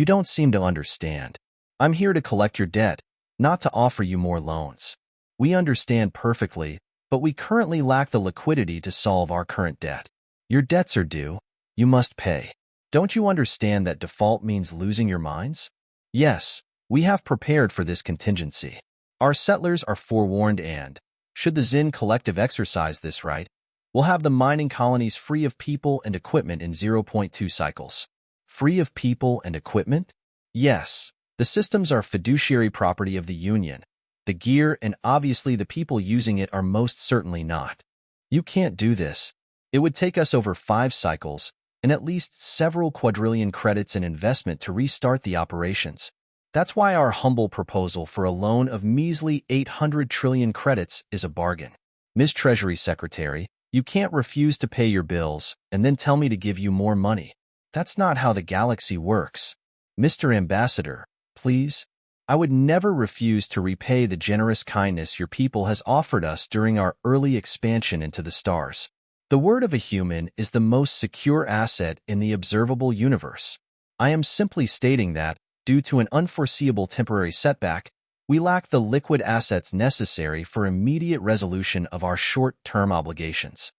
You don't seem to understand. I'm here to collect your debt, not to offer you more loans. We understand perfectly, but we currently lack the liquidity to solve our current debt. Your debts are due. You must pay. Don't you understand that default means losing your mines? Yes, we have prepared for this contingency. Our settlers are forewarned and, should the Zin Collective exercise this right, we'll have the mining colonies free of people and equipment in zero point 0.2 cycles. Free of people and equipment? Yes, the systems are fiduciary property of the Union. The gear and obviously the people using it are most certainly not. You can't do this. It would take us over 5 cycles and at least several quadrillion credits in investment to restart the operations. That's why our humble proposal for a loan of measly 800 trillion credits is a bargain. Ms. Treasury Secretary, you can't refuse to pay your bills and then tell me to give you more money. That's not how the galaxy works. Mr. Ambassador, please. I would never refuse to repay the generous kindness your people has offered us during our early expansion into the stars. The word of a human is the most secure asset in the observable universe. I am simply stating that, due to an unforeseeable temporary setback, we lack the liquid assets necessary for immediate resolution of our short-term obligations.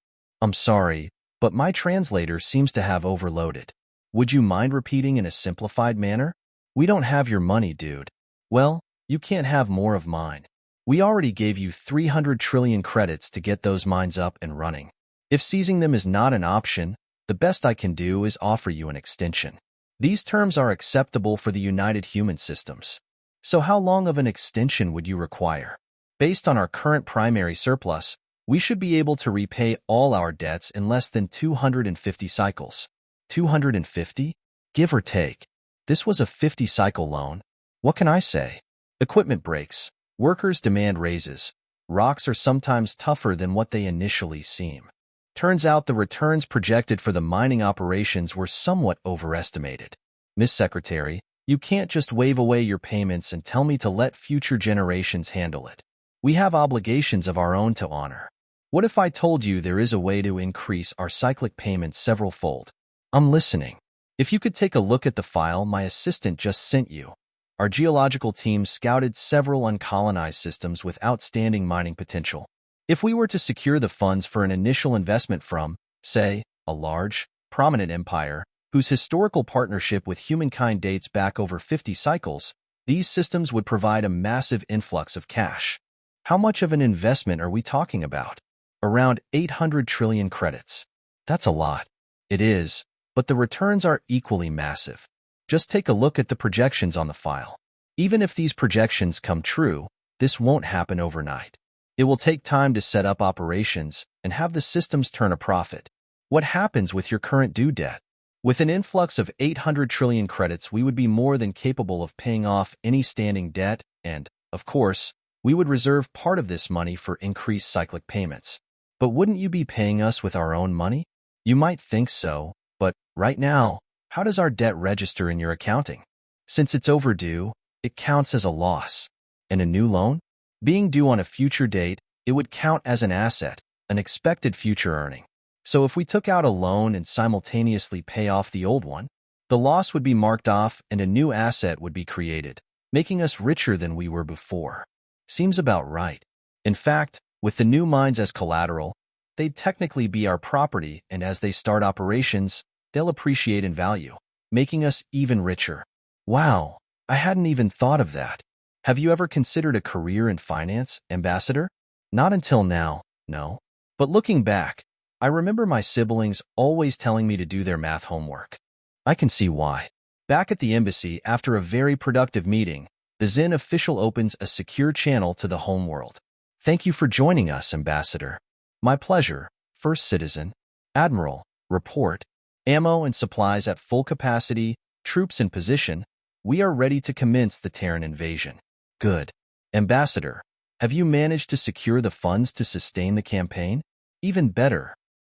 I'm sorry, but my translator seems to have overloaded. Would you mind repeating in a simplified manner? We don't have your money, dude. Well, you can't have more of mine. We already gave you 300 trillion credits to get those mines up and running. If seizing them is not an option, the best I can do is offer you an extension. These terms are acceptable for the United Human Systems. So how long of an extension would you require? Based on our current primary surplus, we should be able to repay all our debts in less than 250 cycles. 250? Give or take. This was a 50-cycle loan. What can I say? Equipment breaks. Workers demand raises. Rocks are sometimes tougher than what they initially seem. Turns out the returns projected for the mining operations were somewhat overestimated. Miss Secretary, you can't just wave away your payments and tell me to let future generations handle it. We have obligations of our own to honor. What if I told you there is a way to increase our cyclic payments several-fold? I'm listening. If you could take a look at the file my assistant just sent you. Our geological team scouted several uncolonized systems with outstanding mining potential. If we were to secure the funds for an initial investment from, say, a large, prominent empire, whose historical partnership with humankind dates back over 50 cycles, these systems would provide a massive influx of cash. How much of an investment are we talking about? Around 800 trillion credits. That's a lot. It is, but the returns are equally massive. Just take a look at the projections on the file. Even if these projections come true, this won't happen overnight. It will take time to set up operations and have the systems turn a profit. What happens with your current due debt? With an influx of 800 trillion credits, we would be more than capable of paying off any standing debt and, of course, we would reserve part of this money for increased cyclic payments. But wouldn't you be paying us with our own money? You might think so, but right now, how does our debt register in your accounting? Since it's overdue, it counts as a loss. And a new loan? Being due on a future date, it would count as an asset, an expected future earning. So if we took out a loan and simultaneously pay off the old one, the loss would be marked off and a new asset would be created, making us richer than we were before. Seems about right. In fact, with the new mines as collateral, they'd technically be our property, and as they start operations, they'll appreciate in value, making us even richer. Wow, I hadn't even thought of that. Have you ever considered a career in finance, Ambassador? Not until now, no. But looking back, I remember my siblings always telling me to do their math homework. I can see why. Back at the embassy, after a very productive meeting, the Zen official opens a secure channel to the homeworld. Thank you for joining us, Ambassador. My pleasure, First Citizen. Admiral, report. Ammo and supplies at full capacity, troops in position. We are ready to commence the Terran invasion. Good. Ambassador, have you managed to secure the funds to sustain the campaign? Even better,